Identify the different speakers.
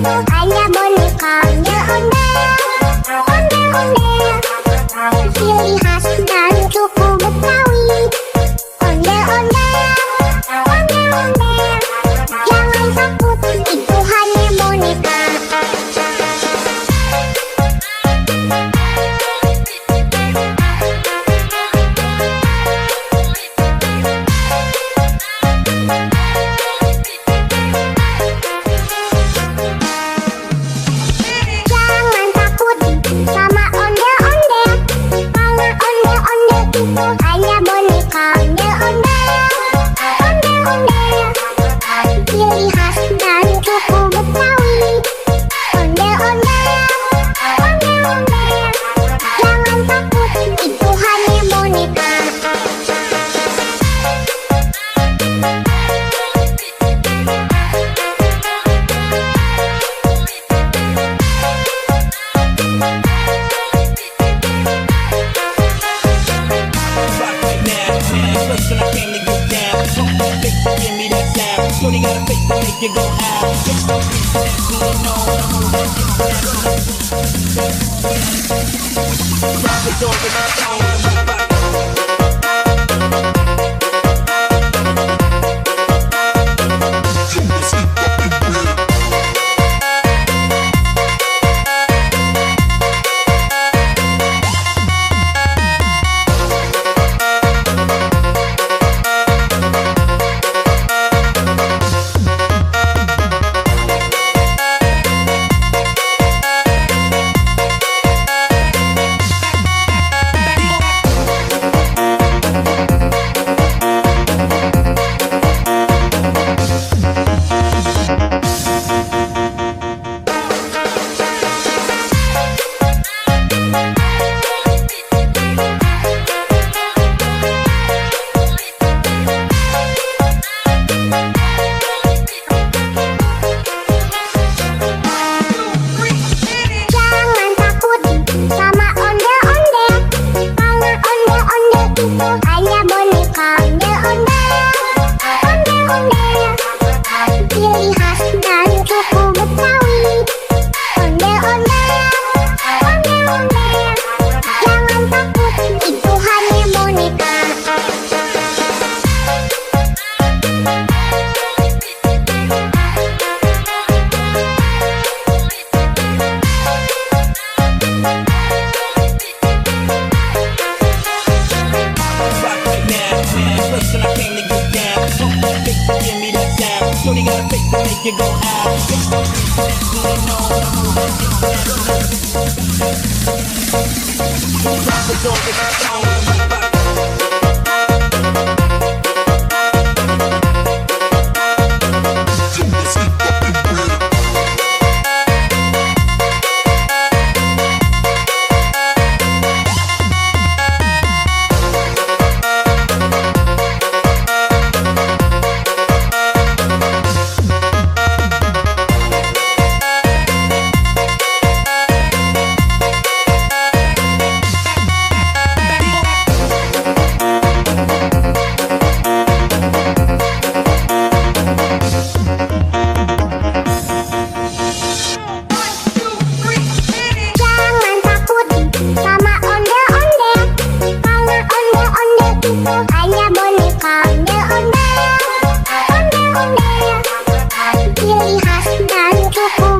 Speaker 1: hanya boneka ondel-ondel, ciri khas dan suku Betawi. Ondel-ondel, jangan takut, itu hanya boneka. Jangan takut sama ondel-ondel, karena ondel-ondel itu hanya boneka ondel-ondel, ciri khas dan suku Betawi. Ondel-ondel, jangan takut, itu hanya boneka.
Speaker 2: Shorty got a face to make you go out. Rock the door with my phone. Jangan takut sama ondel-ondel, karena ondel-ondel itu hanya boneka ondel-ondel, ciri khas dan suku Betawi. Ondel-ondel, jangan takut, itu hanya boneka. Shorty got a face to make you go out. Rock the door with my phone.
Speaker 1: Jangan takut sama ondel-ondel, karena ondel-ondel itu hanya boneka ondel-ondel, ciri khas dan suku